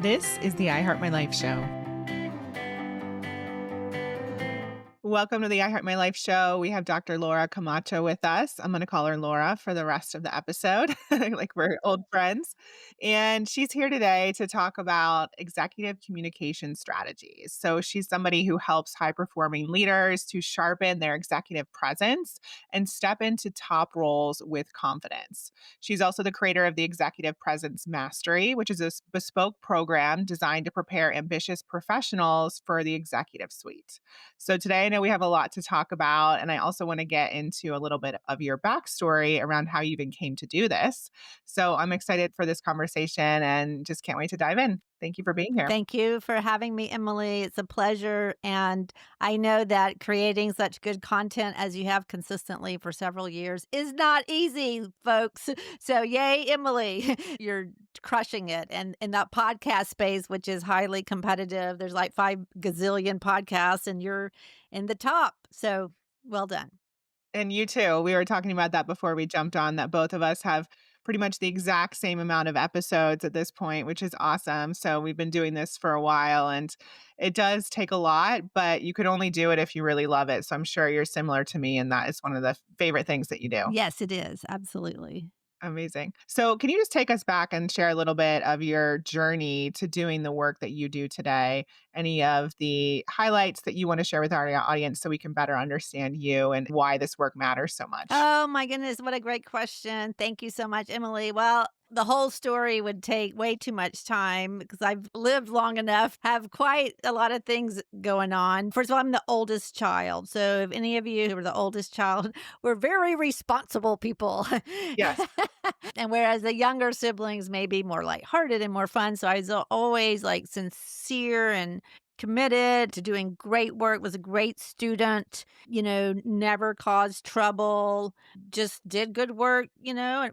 This is the I Heart My Life show. Welcome to the I Heart My Life show. We have Dr. Laura Camacho with us. I'm going to call her Laura for the rest of the episode, like we're old friends. And she's here today to talk about executive communication strategies. So she's somebody who helps high-performing leaders to sharpen their executive presence and step into top roles with confidence. She's also the creator of the Executive Presence Mastery, which is a bespoke program designed to prepare ambitious professionals for the executive suite. So today I know we have a lot to talk about, and I also want to get into a little bit of your backstory around how you even came to do this. So I'm excited for this conversation and just can't wait to dive in. Thank you for being here. Thank you for having me, Emily. It's a pleasure. And I know that creating such good content as you have consistently for several years is not easy, folks. So yay, Emily, you're crushing it. And in that podcast space, which is highly competitive, there's like 5 gazillion podcasts and you're in the top. So well done. And you too. We were talking about that before we jumped on, that both of us have pretty much the exact same amount of episodes at this point, which is awesome. So we've been doing this for a while and it does take a lot, but you could only do it if you really love it. So I'm sure you're similar to me and that is one of the favorite things that you do. Yes, it is. Absolutely. Amazing. So can you just take us back and share a little bit of your journey to doing the work that you do today? Any of the highlights that you want to share with our audience so we can better understand you and why this work matters so much? Oh my goodness, what a great question. Thank you so much, Emily. Well, the whole story would take way too much time because I've lived long enough, have quite a lot of things going on. First of all, I'm the oldest child. So if any of you who are the oldest child, we're very responsible people. Yes. And whereas the younger siblings may be more lighthearted and more fun. So I was always like sincere and committed to doing great work, was a great student, never caused trouble, just did good work,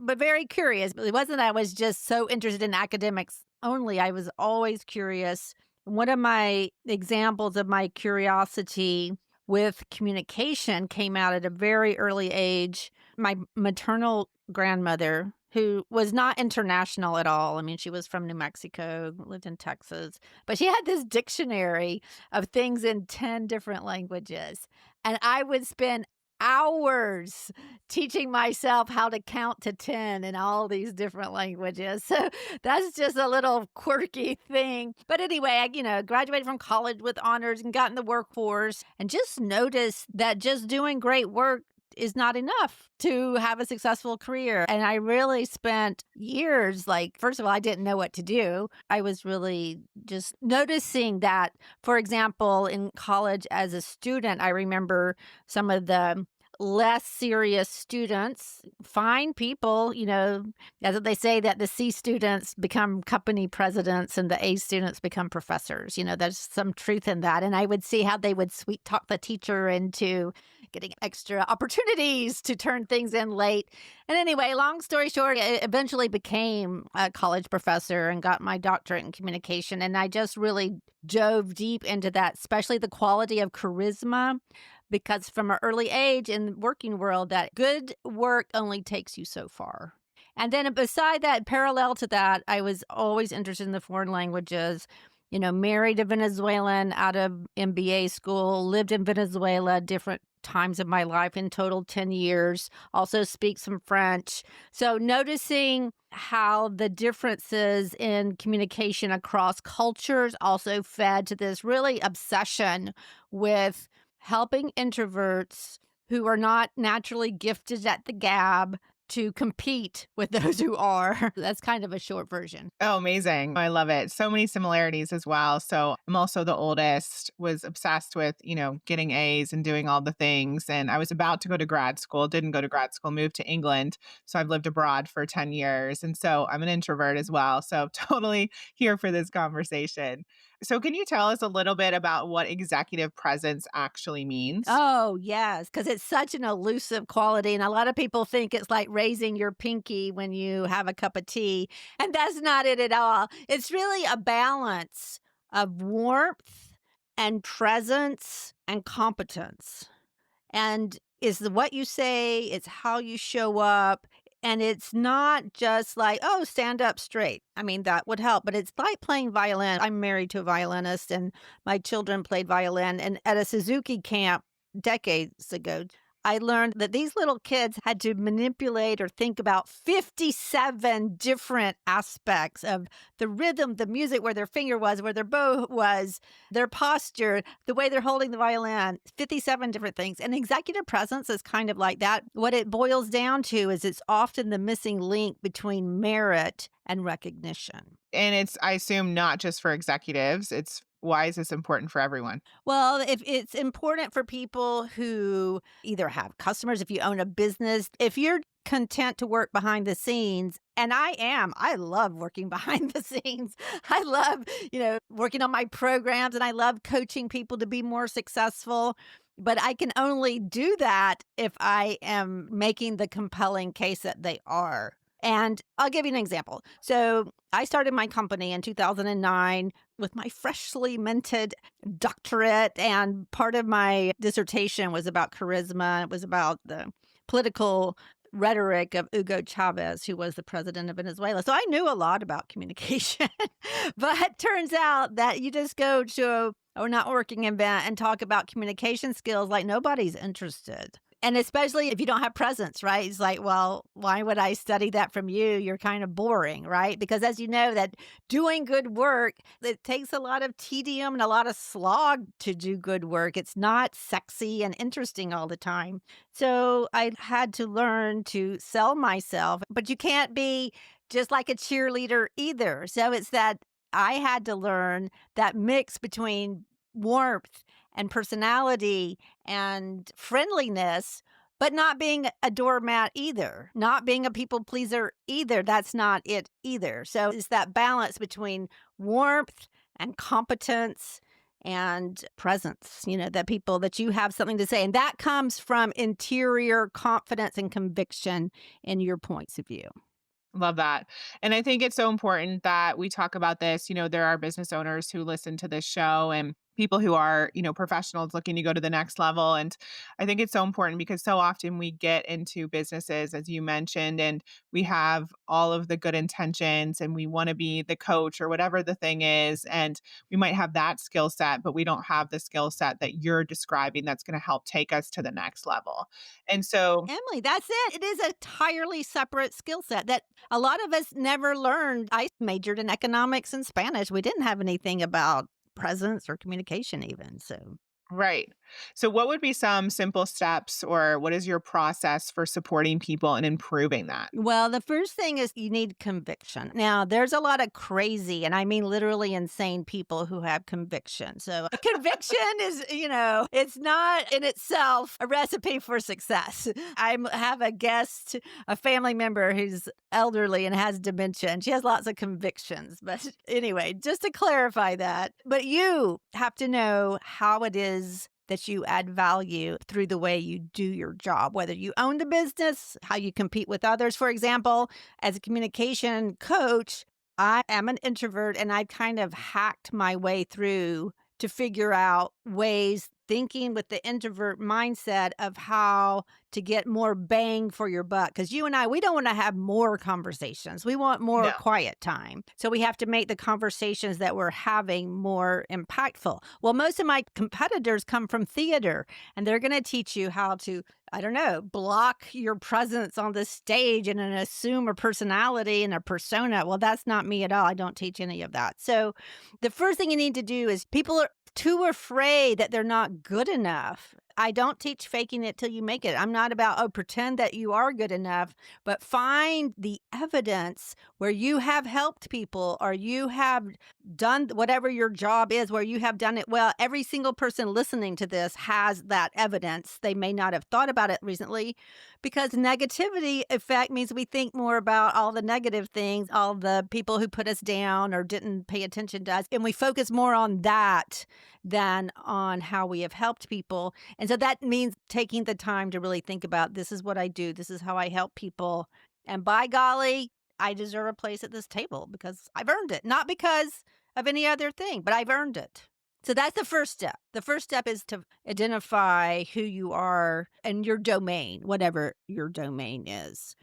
but very curious. But it wasn't that I was just so interested in academics only. I was always curious. One of my examples of my curiosity with communication came out at a very early age. My maternal grandmother, who was not international at all. I mean, she was from New Mexico, lived in Texas, but she had this dictionary of things in 10 different languages. And I would spend hours teaching myself how to count to 10 in all these different languages. So that's just a little quirky thing. But anyway, I graduated from college with honors and got in the workforce and just noticed that just doing great work is not enough to have a successful career. And I really spent years, first of all, I didn't know what to do. I was really just noticing that, for example, in college as a student, I remember some of the less serious students, fine people, as they say that the C students become company presidents and the A students become professors. There's some truth in that. And I would see how they would sweet talk the teacher into getting extra opportunities to turn things in late. And anyway, long story short, I eventually became a college professor and got my doctorate in communication. And I just really dove deep into that, especially the quality of charisma, because from an early age in the working world, that good work only takes you so far. And then beside that, parallel to that, I was always interested in the foreign languages. Married a Venezuelan out of MBA school, lived in Venezuela different times of my life, in total 10 years, also speak some French. So noticing how the differences in communication across cultures also fed to this really obsession with helping introverts who are not naturally gifted at the gab to compete with those who are. That's kind of a short version. Oh, amazing. I love it. So many similarities as well. So I'm also the oldest, was obsessed with, getting A's and doing all the things. And I was about to go to grad school, didn't go to grad school, moved to England. So I've lived abroad for 10 years. And so I'm an introvert as well. So totally here for this conversation. So can you tell us a little bit about what executive presence actually means? Oh, yes, because it's such an elusive quality. And a lot of people think it's like raising your pinky when you have a cup of tea. And that's not it at all. It's really a balance of warmth and presence and competence. And it's what you say, it's how you show up. And it's not just like, "Oh, stand up straight." I mean, that would help, but it's like playing violin. I'm married to a violinist, and my children played violin, and at a Suzuki camp decades ago, I learned that these little kids had to manipulate or think about 57 different aspects of the rhythm, the music, where their finger was, where their bow was, their posture, the way they're holding the violin, 57 different things. And executive presence is kind of like that. What it boils down to is it's often the missing link between merit and recognition. And it's, I assume, not just for executives. It's why is this important for everyone? Well, if it's important for people who either have customers, if you own a business, if you're content to work behind the scenes, and I am, I love working behind the scenes. I love, working on my programs and I love coaching people to be more successful. But I can only do that if I am making the compelling case that they are. And I'll give you an example. So I started my company in 2009 with my freshly minted doctorate, and part of my dissertation was about charisma. It was about the political rhetoric of Hugo Chavez, who was the president of Venezuela. So I knew a lot about communication. But turns out that you just go to a networking event and talk about communication skills like nobody's interested. And especially if you don't have presence, right? It's like, well, why would I study that from you? You're kind of boring, right? Because as you know, that doing good work, it takes a lot of tedium and a lot of slog to do good work. It's not sexy and interesting all the time. So I had to learn to sell myself, but you can't be just like a cheerleader either. So it's that I had to learn that mix between warmth and personality and friendliness, but not being a doormat either, not being a people pleaser either. That's not it either. So it's that balance between warmth and competence and presence, that people that you have something to say. And that comes from interior confidence and conviction in your points of view. Love that. And I think it's so important that we talk about this. There are business owners who listen to this show and people who are, professionals looking to go to the next level. And I think it's so important because so often we get into businesses, as you mentioned, and we have all of the good intentions and we want to be the coach or whatever the thing is. And we might have that skill set, but we don't have the skill set that you're describing that's going to help take us to the next level. And so, Emily, that's it. It is a entirely separate skill set that a lot of us never learned. I majored in economics and Spanish. We didn't have anything about presence or communication even. So right. So, what would be some simple steps, or what is your process for supporting people and improving that? well, the first thing is you need conviction. Now, there's a lot of crazy, and I mean literally insane people who have conviction. So, a conviction is, it's not in itself a recipe for success. I have a guest, a family member who's elderly and has dementia, and she has lots of convictions. But anyway, just to clarify that, but you have to know how it is that you add value through the way you do your job, whether you own the business, how you compete with others. For example, as a communication coach, I am an introvert and I've kind of hacked my way through to figure out ways thinking with the introvert mindset of how to get more bang for your buck. Because you and I, we don't want to have more conversations. We want more No. quiet time. So we have to make the conversations that we're having more impactful. Well, most of my competitors come from theater, and they're going to teach you how to, I don't know, block your presence on the stage and then assume a personality and a persona. Well, that's not me at all. I don't teach any of that. So the first thing you need to do is people are too afraid that they're not good enough. I don't teach faking it till you make it. I'm not about, oh, pretend that you are good enough, but find the evidence where you have helped people or you have done whatever your job is, where you have done it well. Every single person listening to this has that evidence. They may not have thought about it recently because negativity effect means we think more about all the negative things, all the people who put us down or didn't pay attention to us. And we focus more on that than on how we have helped people. And so that means taking the time to really think about this is what I do, this is how I help people. And by golly, I deserve a place at this table because I've earned it, not because of any other thing, but I've earned it. So that's the first step. The first step is to identify who you are and your domain, whatever your domain is.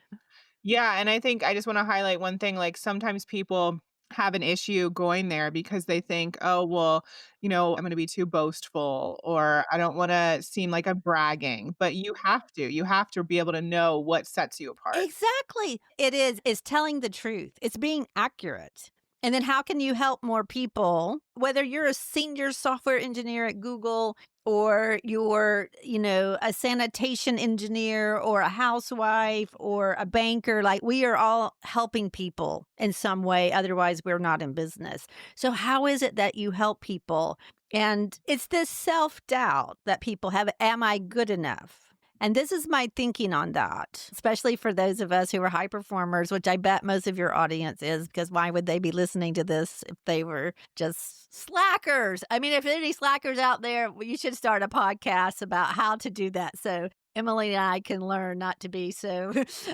Yeah, and I think I just wanna highlight one thing, like, sometimes people have an issue going there because they think, "Oh, well, I'm gonna be too boastful," or, "I don't wanna seem like I'm bragging," but you have to be able to know what sets you apart. Exactly. It is. It's telling the truth. It's being accurate. And then how can you help more people, whether you're a senior software engineer at Google or you're, a sanitation engineer or a housewife or a banker, like we are all helping people in some way. Otherwise, we're not in business. So, how is it that you help people? And it's this self doubt that people have. Am I good enough? And this is my thinking on that, especially for those of us who are high performers, which I bet most of your audience is, because why would they be listening to this if they were just slackers? I mean, if there are any slackers out there, well, you should start a podcast about how to do that. So Emily and I can learn not to be so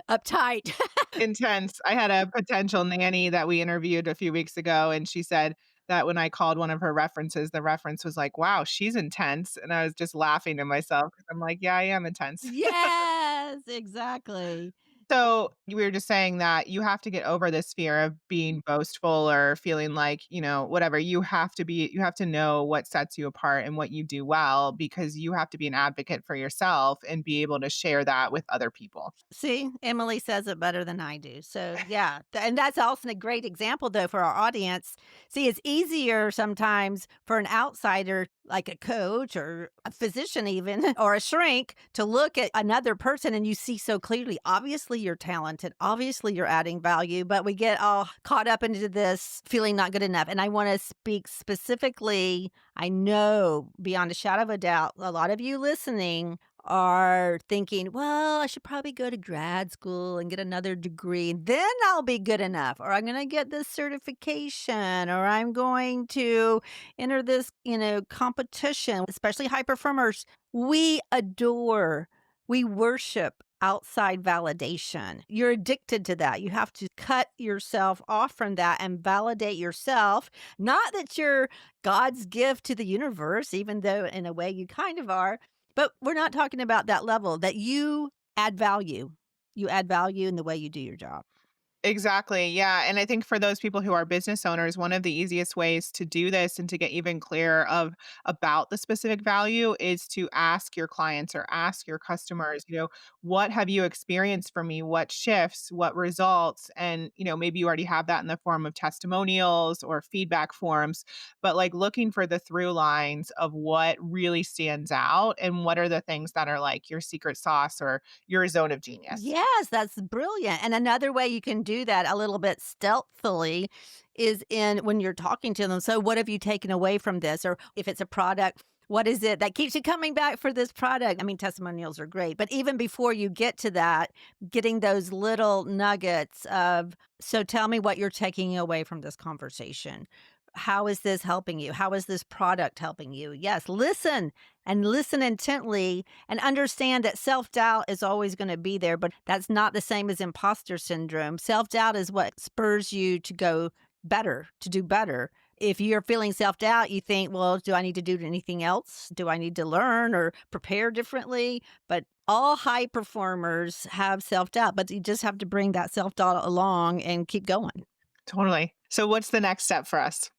uptight. Intense. I had a potential nanny that we interviewed a few weeks ago, and she said that when I called one of her references, the reference was like, "Wow, she's intense," and I was just laughing to myself 'cause I'm like, "Yeah, I am intense." Yes, exactly. So, we were just saying that you have to get over this fear of being boastful or feeling like, whatever. You have to know what sets you apart and what you do well because you have to be an advocate for yourself and be able to share that with other people. See, Emily says it better than I do. So, yeah. And that's also a great example, though, for our audience. See, it's easier sometimes for an outsider, like a coach or a physician, even, or a shrink, to look at another person and you see so clearly, obviously, you're talented. Obviously, you're adding value. But we get all caught up into this feeling not good enough. And I want to speak specifically. I know beyond a shadow of a doubt, a lot of you listening are thinking, well, I should probably go to grad school and get another degree, and then I'll be good enough, or I'm going to get this certification, or I'm going to enter this, competition, especially high performers. We adore, we worship outside validation. You're addicted to that. You have to cut yourself off from that and validate yourself. Not that you're God's gift to the universe, even though in a way you kind of are, but we're not talking about that level, that you add value. You add value in the way you do your job. Exactly. Yeah. And I think for those people who are business owners, one of the easiest ways to do this and to get even clearer of about the specific value is to ask your clients or ask your customers, what have you experienced from me? What shifts, what results? And, maybe you already have that in the form of testimonials or feedback forms, but like looking for the through lines of what really stands out and what are the things that are like your secret sauce or your zone of genius. Yes, that's brilliant. And another way you can do that a little bit stealthily is in when you're talking to them. So, what have you taken away from this? Or if it's a product, what is it that keeps you coming back for this product? I mean, testimonials are great, but even before you get to that, getting those little nuggets of, so tell me what you're taking away from this conversation. How is this helping you? How is this product helping you? Yes, listen and listen intently and understand that self doubt is always going to be there, but that's not the same as imposter syndrome. Self doubt is what spurs you to go better, to do better. If you're feeling self doubt, you think, well, do I need to do anything else? Do I need to learn or prepare differently? But all high performers have self doubt, but you just have to bring that self doubt along and keep going. Totally. So, what's the next step for us?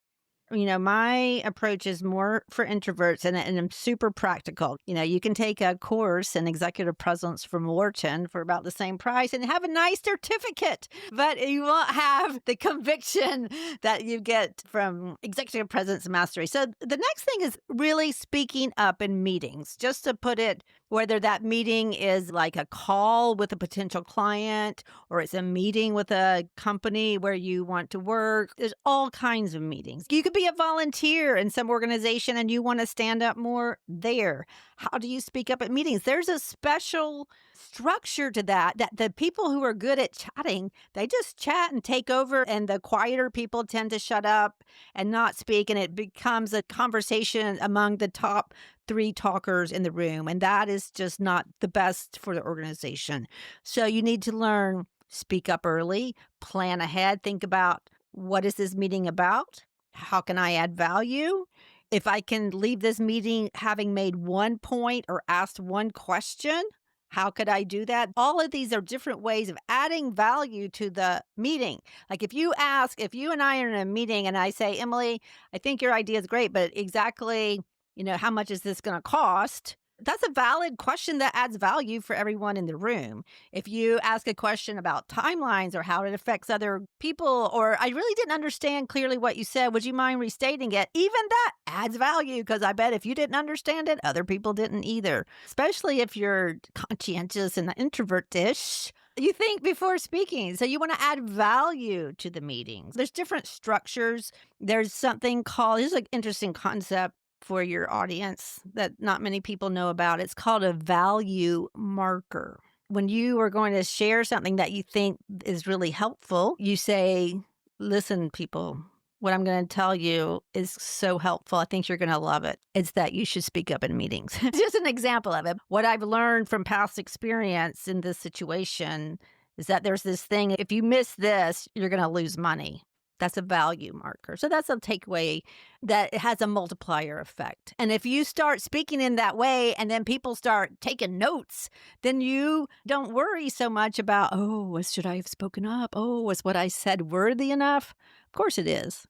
My approach is more for introverts and I'm super practical. You can take a course in executive presence from Wharton for about the same price and have a nice certificate, but you won't have the conviction that you get from executive presence mastery. So the next thing is really speaking up in meetings, just to put it, whether that meeting is like a call with a potential client or it's a meeting with a company where you want to work. There's all kinds of meetings. You could be a volunteer in some organization and you want to stand up more there. How do you speak up at meetings? There's a special structure to that the people who are good at chatting, they just chat and take over, and the quieter people tend to shut up and not speak, and it becomes a conversation among the top three talkers in the room, and that is just not the best for the organization. So you need to learn, speak up early, plan ahead, think about, what is this meeting about? How can I add value? If I can leave this meeting having made one point or asked one question, How could I do that? All of these are different ways of adding value to the meeting. Like if you and I are in a meeting and I say, Emily, I think your idea is great, but exactly, how much is this going to cost? That's a valid question that adds value for everyone in the room. If you ask a question about timelines or how it affects other people, or I really didn't understand clearly what you said, would you mind restating it? Even that adds value because I bet if you didn't understand it, other people didn't either. Especially if you're conscientious and introvert dish. You think before speaking. So you want to add value to the meetings. There's different structures. There's something called, here's an interesting concept for your audience that not many people know about. It's called a value marker. When you are going to share something that you think is really helpful, you say, listen, people, what I'm going to tell you is so helpful. I think you're going to love it. It's that you should speak up in meetings. Just an example of it. What I've learned from past experience in this situation is that there's this thing, if you miss this, you're going to lose money. That's a value marker. So that's a takeaway that it has a multiplier effect. And if you start speaking in that way and then people start taking notes, then you don't worry so much about, oh, should I have spoken up? Oh, was what I said worthy enough? Of course it is.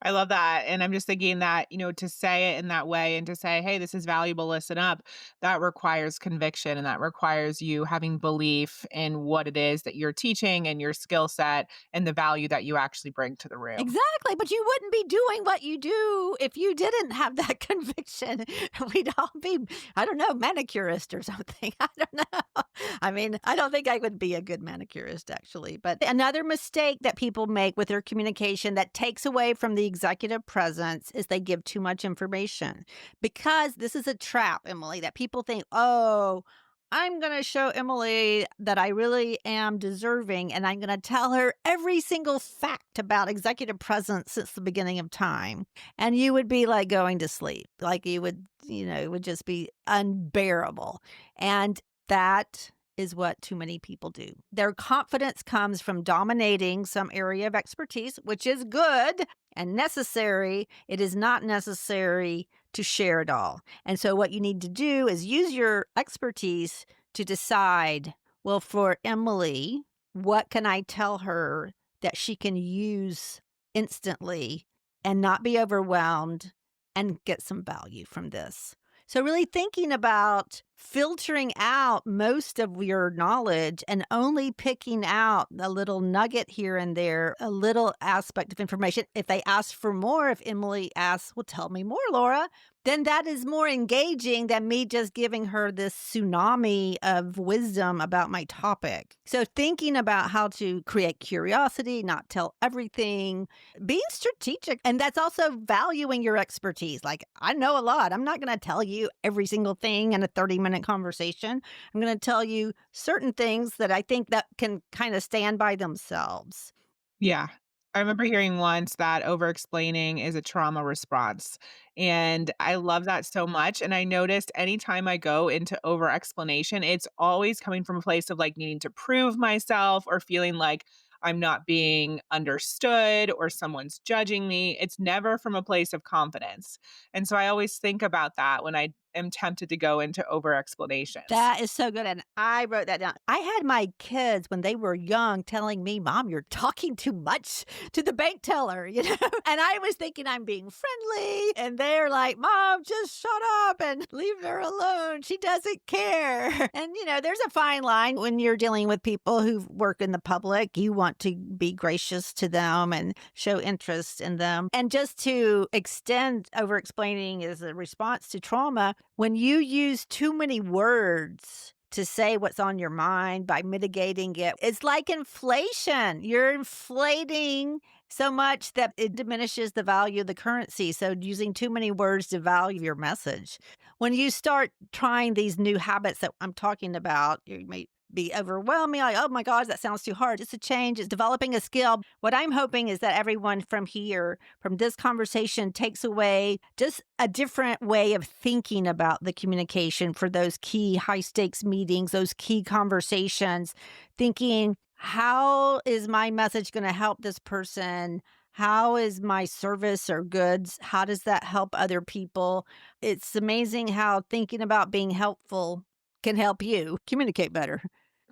I love that, and I'm just thinking that, to say it in that way and to say, "Hey, this is valuable, listen up," that requires conviction, and that requires you having belief in what it is that you're teaching and your skill set and the value that you actually bring to the room. Exactly, but you wouldn't be doing what you do if you didn't have that conviction. We'd all be, I don't know, manicurist or something. I don't know. I mean, I don't think I would be a good manicurist actually. But another mistake that people make with their communication that takes away from the executive presence is they give too much information. Because this is a trap, Emily, that people think, oh, I'm going to show Emily that I really am deserving, and I'm going to tell her every single fact about executive presence since the beginning of time. And you would be like going to sleep. Like you would, it would just be unbearable. And that is what too many people do. Their confidence comes from dominating some area of expertise, which is good and necessary. It is not necessary to share it all. And so what you need to do is use your expertise to decide, well, for Emily, what can I tell her that she can use instantly and not be overwhelmed and get some value from this? So really thinking about filtering out most of your knowledge and only picking out a little nugget here and there, a little aspect of information. If they ask for more, if Emily asks, well, tell me more, Laura, then that is more engaging than me just giving her this tsunami of wisdom about my topic. So thinking about how to create curiosity, not tell everything, being strategic. And that's also valuing your expertise. Like, I know a lot. I'm not going to tell you every single thing in a 30-minute conversation. I'm going to tell you certain things that I think that can kind of stand by themselves. Yeah. I remember hearing once that over-explaining is a trauma response, and I love that so much, and I noticed anytime I go into over-explanation, it's always coming from a place of, like, needing to prove myself or feeling like I'm not being understood or someone's judging me. It's never from a place of confidence, and so I always think about that when I am tempted to go into over-explanations. That is so good, and I wrote that down. I had my kids when they were young telling me, "Mom, you're talking too much to the bank teller," And I was thinking I'm being friendly, and they're like, "Mom, just shut up and leave her alone. She doesn't care." And, there's a fine line when you're dealing with people who work in the public. You want to be gracious to them and show interest in them. And just to extend over explaining is a response to trauma, when you use too many words to say what's on your mind by mitigating it, it's like inflation. You're inflating so much that it diminishes the value of the currency. So using too many words to value your message. When you start trying these new habits that I'm talking about, you may be overwhelming, like, oh my gosh, that sounds too hard. It's a change, it's developing a skill. What I'm hoping is that everyone from here, from this conversation, takes away just a different way of thinking about the communication for those key high stakes meetings, those key conversations, thinking, how is my message going to help this person? How is my service or goods? How does that help other people? It's amazing how thinking about being helpful can help you communicate better.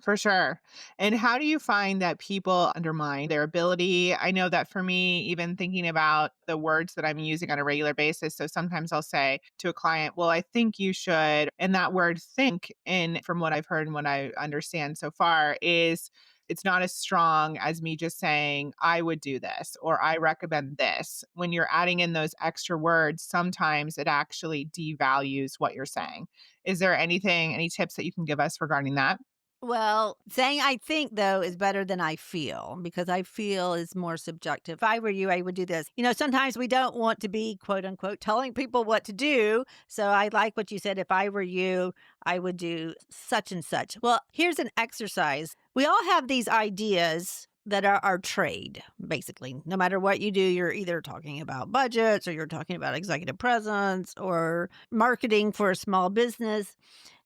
For sure. And how do you find that people undermine their ability? I know that for me, even thinking about the words that I'm using on a regular basis. So sometimes I'll say to a client, well, I think you should. And that word think, in from what I've heard and what I understand so far, is it's not as strong as me just saying, I would do this or I recommend this. When you're adding in those extra words, sometimes it actually devalues what you're saying. Is there any tips that you can give us regarding that? Well, saying I think though is better than I feel because I feel is more subjective. If I were you, I would do this. Sometimes we don't want to be quote unquote telling people what to do. So I like what you said. If I were you, I would do such and such. Well, here's an exercise. We all have these ideas that are our trade, basically. No matter what you do, you're either talking about budgets or you're talking about executive presence or marketing for a small business.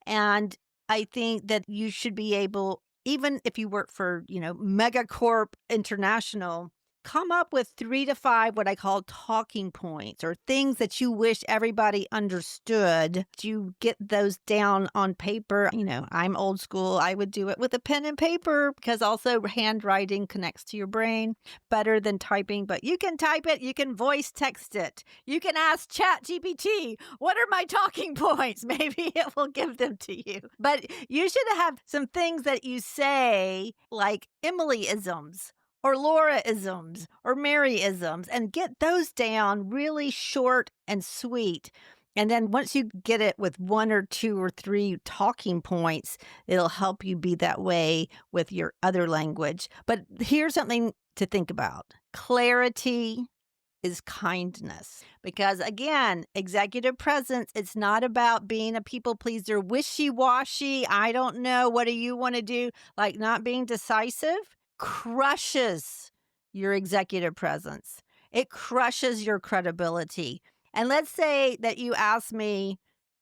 And I think that you should be able, even if you work for, Megacorp International, come up with 3 to 5 what I call talking points or things that you wish everybody understood. You get those down on paper. I'm old school. I would do it with a pen and paper because also handwriting connects to your brain better than typing. But you can type it, you can voice text it. You can ask Chat GPT, what are my talking points? Maybe it will give them to you. But you should have some things that you say like Emily-isms or Laura-isms or Mary-isms and get those down really short and sweet. And then once you get it with 1 or 2 or 3 talking points, it'll help you be that way with your other language. But here's something to think about. Clarity is kindness. Because again, executive presence, it's not about being a people pleaser, wishy-washy, I don't know, what do you want to do? Like not being decisive crushes your executive presence. It crushes your credibility. And let's say that you ask me,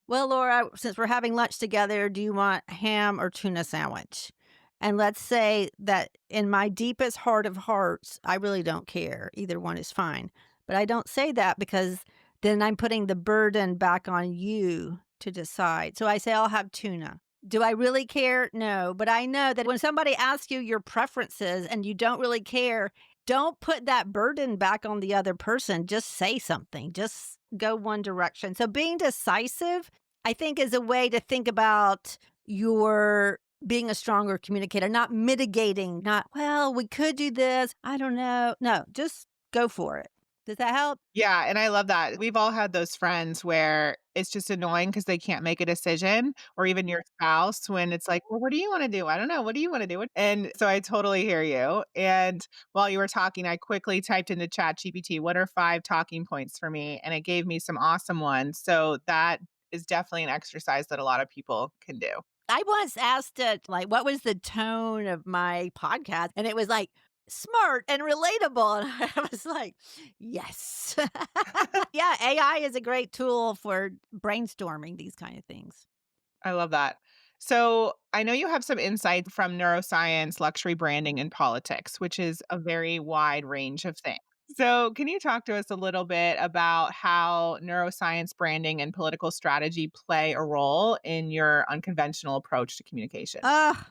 well, Laura, since we're having lunch together, do you want ham or tuna sandwich? And let's say that in my deepest heart of hearts, I really don't care. Either one is fine. But I don't say that because then I'm putting the burden back on you to decide. So I say, I'll have tuna. Do I really care? No. But I know that when somebody asks you your preferences and you don't really care, don't put that burden back on the other person. Just say something. Just go one direction. So being decisive, I think, is a way to think about your being a stronger communicator, not mitigating, not, well, we could do this. I don't know. No, just go for it. Does that help? Yeah, and I love that. We've all had those friends where it's just annoying because they can't make a decision, or even your spouse when it's like, "Well, what do you wanna do?" "I don't know. What do you wanna do?" And so I totally hear you. And while you were talking, I quickly typed into ChatGPT, "What are 5 talking points for me?" And it gave me some awesome ones. So that is definitely an exercise that a lot of people can do. I once asked it, like, what was the tone of my podcast? And it was like, smart and relatable. And I was like, yes. Yeah, AI is a great tool for brainstorming these kind of things. I love that. So I know you have some insight from neuroscience, luxury branding, and politics, which is a very wide range of things. So, can you talk to us a little bit about how neuroscience, branding, and political strategy play a role in your unconventional approach to communication? Ah,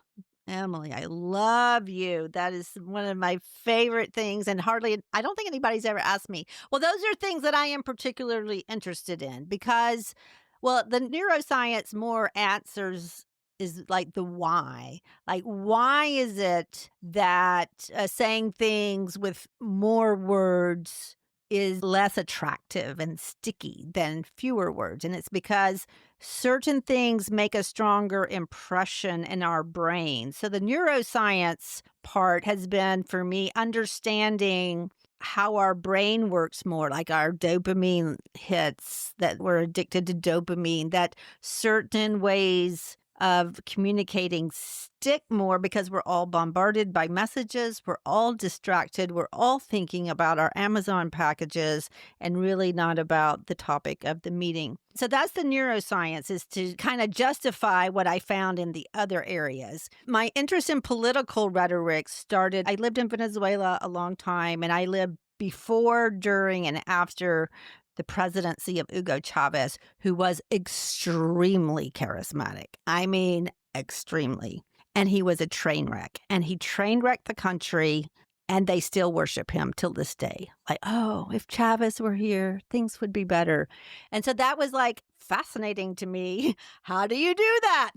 Emily, I love you. That is one of my favorite things. And I don't think anybody's ever asked me. Well, those are things that I am particularly interested in because, well, the neuroscience more answers is like the why. Like, why is it that saying things with more words is less attractive and sticky than fewer words? And it's because certain things make a stronger impression in our brain. So the neuroscience part has been for me understanding how our brain works more, like our dopamine hits, that we're addicted to dopamine, that certain ways of communicating stick more because we're all bombarded by messages, we're all distracted, we're all thinking about our Amazon packages and really not about the topic of the meeting. So that's the neuroscience, is to kind of justify what I found in the other areas. My interest in political rhetoric started, I lived in Venezuela a long time, and I lived before, during, and after the presidency of Hugo Chavez, who was extremely charismatic. I mean, extremely. And he was a train wreck. And he train wrecked the country, and they still worship him till this day. Like, oh, if Chavez were here, things would be better. And so that was like fascinating to me. How do you do that?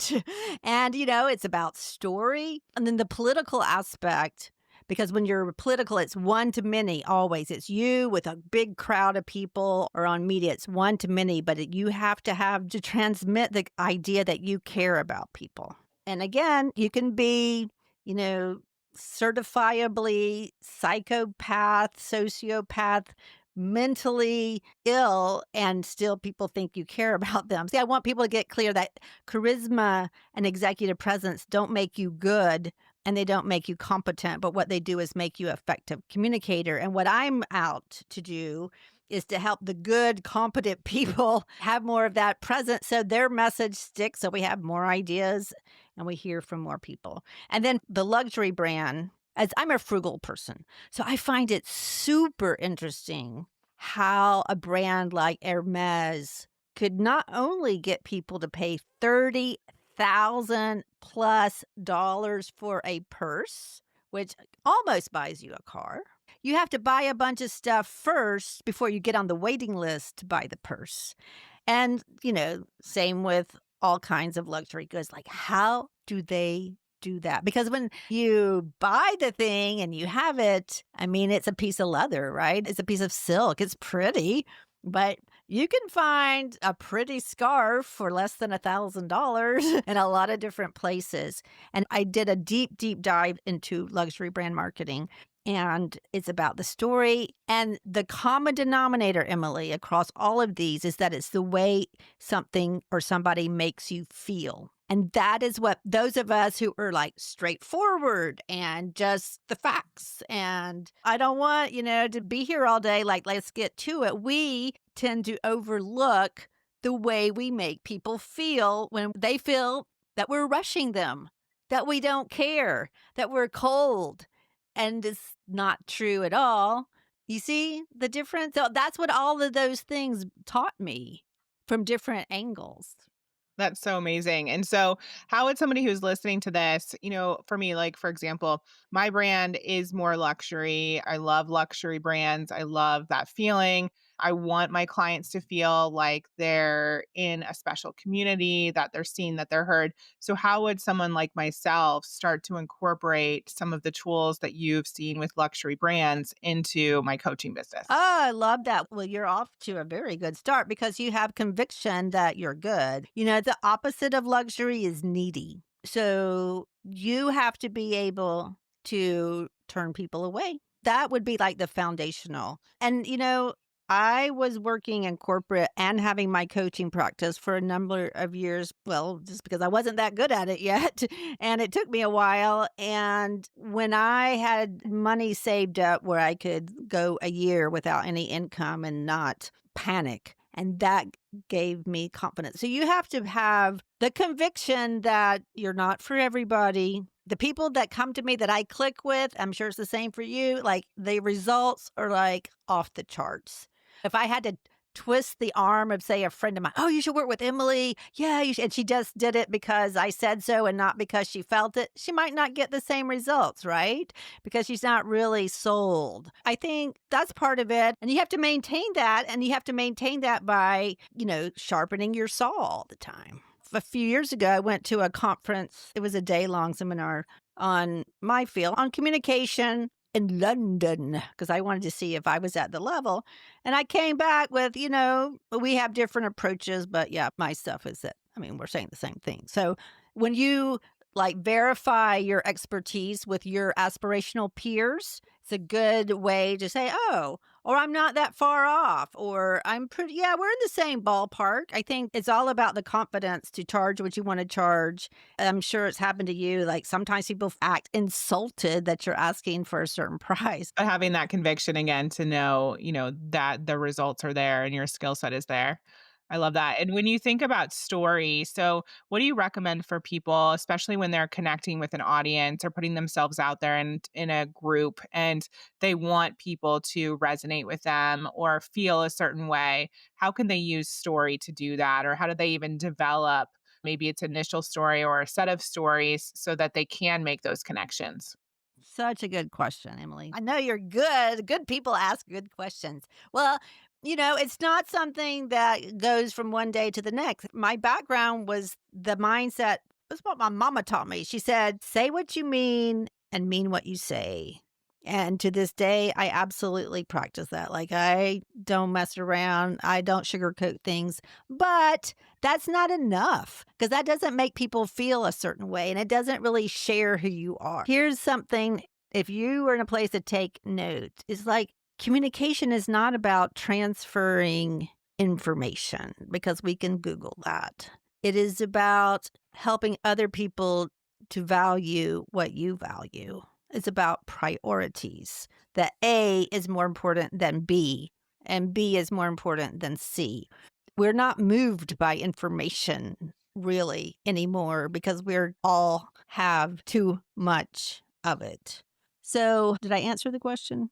And, it's about story and then the political aspect. Because when you're political, it's one to many always. It's you with a big crowd of people, or on media, it's one to many, but you have to transmit the idea that you care about people. And again, you can be, you know, certifiably psychopath, sociopath, mentally ill, and still people think you care about them. See, I want people to get clear that charisma and executive presence don't make you good and they don't make you competent, but what they do is make you effective communicator. And what I'm out to do is to help the good, competent people have more of that presence so their message sticks, so we have more ideas and we hear from more people. And then the luxury brand, as I'm a frugal person, so I find it super interesting how a brand like Hermes could not only get people to pay 30,000 plus dollars for a purse, which almost buys you a car. You have to buy a bunch of stuff first before you get on the waiting list to buy the purse. And, same with all kinds of luxury goods. Like, how do they do that? Because when you buy the thing and you have it, I mean, it's a piece of leather, right? It's a piece of silk. It's pretty, but you can find a pretty scarf for less than $1,000 in a lot of different places. And I did a deep, deep dive into luxury brand marketing. And it's about the story. And the common denominator, Emily, across all of these is that it's the way something or somebody makes you feel. And that is what those of us who are like straightforward and just the facts. And I don't want, to be here all day, like, let's get to it. We tend to overlook the way we make people feel when they feel that we're rushing them, that we don't care, that we're cold. And it's not true at all. You see the difference? So that's what all of those things taught me from different angles. That's so amazing. And so, how would somebody who's listening to this, for me, like, for example, my brand is more luxury. I love luxury brands. I love that feeling. I want my clients to feel like they're in a special community, that they're seen, that they're heard. So, how would someone like myself start to incorporate some of the tools that you've seen with luxury brands into my coaching business? Oh, I love that. Well, you're off to a very good start because you have conviction that you're good. The opposite of luxury is needy. So you have to be able to turn people away. That would be like the foundational. And, I was working in corporate and having my coaching practice for a number of years. Well, just because I wasn't that good at it yet. And it took me a while. And when I had money saved up where I could go a year without any income and not panic, and that gave me confidence. So you have to have the conviction that you're not for everybody. The people that come to me that I click with, I'm sure it's the same for you, like the results are like off the charts. If I had to twist the arm of, say, a friend of mine, oh, you should work with Emily. Yeah, you should. And she just did it because I said so and not because she felt it. She might not get the same results, right? Because she's not really sold. I think that's part of it. And you have to maintain that. And you have to maintain that by, sharpening your saw all the time. A few years ago, I went to a conference. It was a day-long seminar on my field, on communication in London, because I wanted to see if I was at the level. And I came back with, we have different approaches, but yeah, my stuff is that, we're saying the same thing. So when you like verify your expertise with your aspirational peers, it's a good way to say, oh, or I'm not that far off, or I'm pretty, yeah, we're in the same ballpark. I think it's all about the confidence to charge what you want to charge. I'm sure it's happened to you. Like sometimes people act insulted that you're asking for a certain price. But having that conviction again to know, that the results are there and your skill set is there. I love that. And when you think about story, so what do you recommend for people, especially when they're connecting with an audience or putting themselves out there and in a group and they want people to resonate with them or feel a certain way? How can they use story to do that? Or how do they even develop maybe its initial story or a set of stories so that they can make those connections? Such a good question, Emily. I know you're good. Good people ask good questions. Well, it's not something that goes from one day to the next. My background was the mindset, was what my mama taught me. She said, say what you mean and mean what you say. And to this day, I absolutely practice that. Like, I don't mess around, I don't sugarcoat things. But that's not enough because that doesn't make people feel a certain way and it doesn't really share who you are. Here's something, if you were in a place to take note, it's like communication is not about transferring information because we can Google that. It is about helping other people to value what you value. It's about priorities. That A is more important than B, and B is more important than C. We're not moved by information really anymore because we're all have too much of it. So, did I answer the question?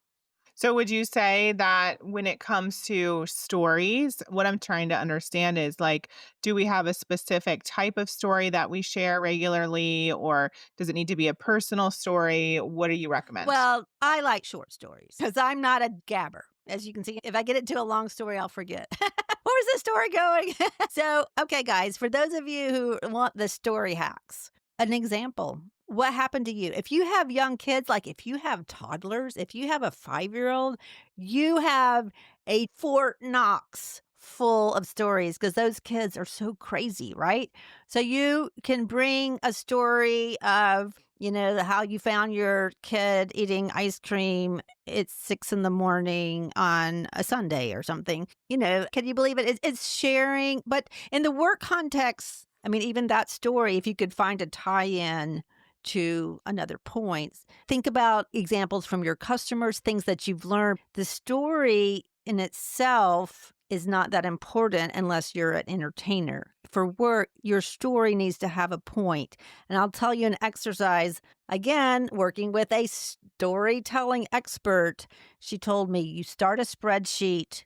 So would you say that when it comes to stories, what I'm trying to understand is like, do we have a specific type of story that we share regularly, or does it need to be a personal story? What do you recommend? Well, I like short stories because I'm not a gabber. As you can see, if I get into a long story, I'll forget. Where's the story going? So, okay, guys, for those of you who want the story hacks, an example. What happened to you? If you have young kids, like if you have toddlers, if you have a 5-year-old, you have a Fort Knox full of stories because those kids are so crazy, right? So you can bring a story of, how you found your kid eating ice cream at 6 in the morning on a Sunday or something. Can you believe it? It's sharing. But in the work context, I mean, even that story, if you could find a tie in to another point, think about examples from your customers, things that you've learned. The story in itself is not that important unless you're an entertainer. For work, your story needs to have a point. And I'll tell you an exercise, again, working with a storytelling expert. She told me you start a spreadsheet,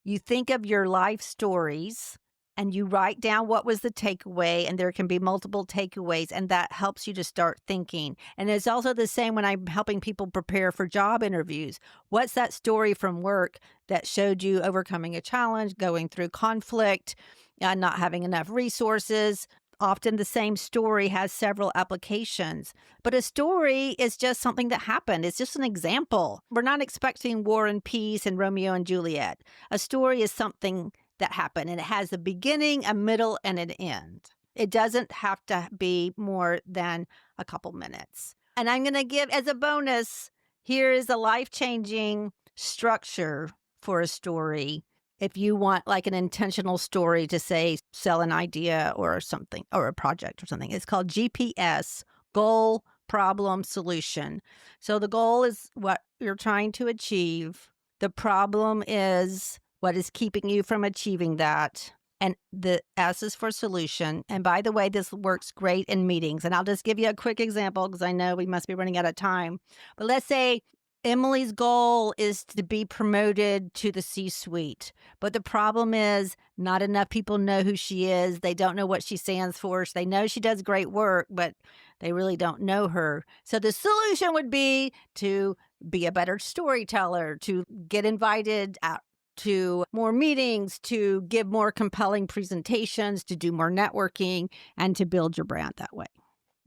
you think of your life stories, and you write down what was the takeaway, and there can be multiple takeaways, and that helps you to start thinking. And it's also the same when I'm helping people prepare for job interviews. What's that story from work that showed you overcoming a challenge, going through conflict, not having enough resources? Often the same story has several applications, but a story is just something that happened. It's just an example. We're not expecting war and peace and Romeo and Juliet. A story is something that happened, and it has a beginning, a middle, and an end. It doesn't have to be more than a couple minutes. And I'm going to give as a bonus, here is a life-changing structure for a story. If you want like an intentional story to say, sell an idea or something, or a project or something, it's called GPS, goal, problem, solution. So the goal is what you're trying to achieve. The problem is what is keeping you from achieving that. And the S is for solution. And by the way, this works great in meetings. And I'll just give you a quick example because I know we must be running out of time. But let's say Emily's goal is to be promoted to the C-suite. But the problem is not enough people know who she is. They don't know what she stands for. They know she does great work, but they really don't know her. So the solution would be to be a better storyteller, to get invited out to more meetings, to give more compelling presentations, to do more networking, and to build your brand that way.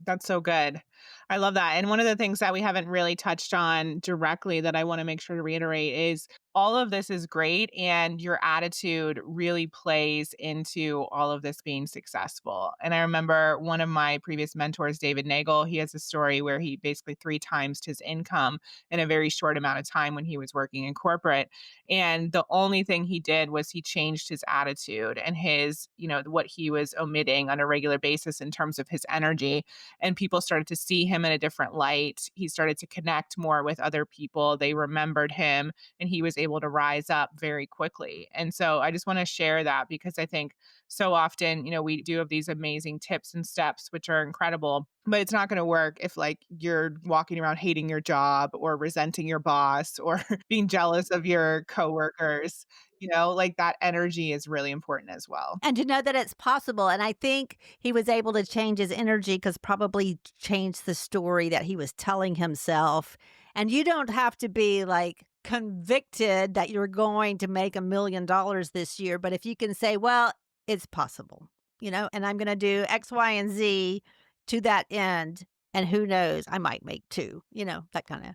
That's so good. I love that. And one of the things that we haven't really touched on directly that I want to make sure to reiterate is all of this is great. And your attitude really plays into all of this being successful. And I remember one of my previous mentors, David Nagel, he has a story where he basically 3 times his income in a very short amount of time when he was working in corporate. And the only thing he did was he changed his attitude and his, what he was omitting on a regular basis in terms of his energy, and people started to see him in a different light. He started to connect more with other people. They remembered him and he was able to rise up very quickly. And so I just want to share that because I think so often, we do have these amazing tips and steps, which are incredible, but it's not going to work if like you're walking around hating your job or resenting your boss or being jealous of your coworkers. Like that energy is really important as well. And to know that it's possible, and I think he was able to change his energy because probably changed the story that he was telling himself, and you don't have to be, like, convicted that you're going to make $1,000,000 this year, but if you can say, "Well, it's possible, and I'm gonna do X, Y, and Z to that end, and who knows, I might make 2," that kinda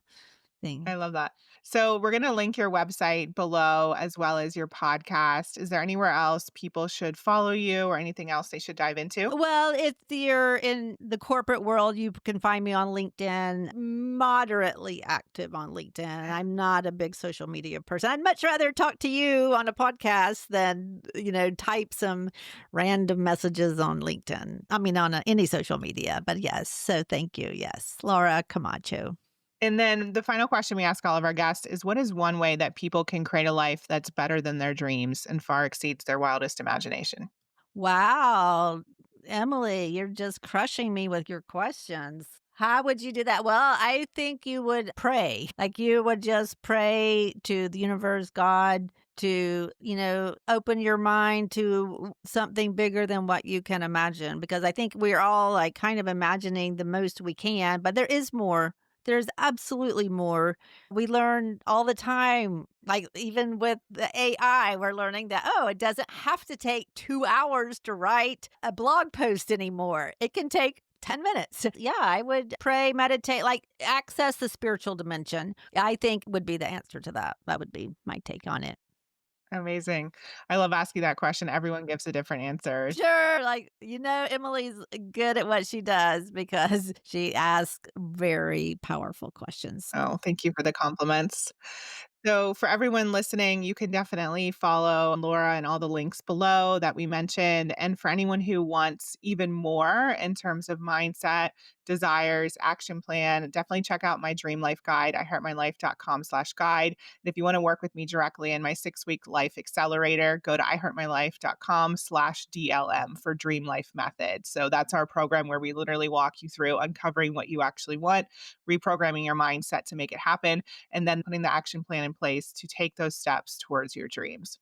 thing. I love that. So we're going to link your website below as well as your podcast. Is there anywhere else people should follow you or anything else they should dive into? Well, if you're in the corporate world, you can find me on LinkedIn, moderately active on LinkedIn. I'm not a big social media person. I'd much rather talk to you on a podcast than, type some random messages on LinkedIn. I mean, on any social media. But yes, so thank you. Yes, Laura Camacho. And then the final question we ask all of our guests is what is one way that people can create a life that's better than their dreams and far exceeds their wildest imagination? Wow. Emily, you're just crushing me with your questions. How would you do that? Well, I think you would pray. Like you would just pray to the universe, God, to, open your mind to something bigger than what you can imagine. Because I think we're all like kind of imagining the most we can, but there is more. There's absolutely more. We learn all the time, like even with the AI, we're learning that, it doesn't have to take 2 hours to write a blog post anymore. It can take 10 minutes. Yeah, I would pray, meditate, like access the spiritual dimension, I think would be the answer to that. That would be my take on it. Amazing. I love asking that question. Everyone gives a different answer. Sure. Like, Emily's good at what she does because she asks very powerful questions. Oh, thank you for the compliments. So, for everyone listening, you can definitely follow Laura and all the links below that we mentioned. And for anyone who wants even more in terms of mindset, desires, action plan, definitely check out my dream life guide, iheartmylife.com/guide. And if you want to work with me directly in my 6-week life accelerator, go to iheartmylife.com/DLM for Dream Life Method. So that's our program where we literally walk you through uncovering what you actually want, reprogramming your mindset to make it happen, and then putting the action plan in place to take those steps towards your dreams.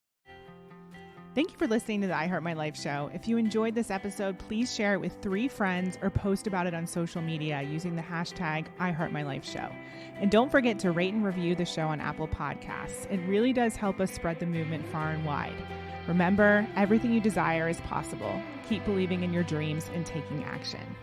Thank you for listening to the I Heart My Life show. If you enjoyed this episode, please share it with 3 friends or post about it on social media using the hashtag #IHeartMyLifeShow. And don't forget to rate and review the show on Apple Podcasts. It really does help us spread the movement far and wide. Remember, everything you desire is possible. Keep believing in your dreams and taking action.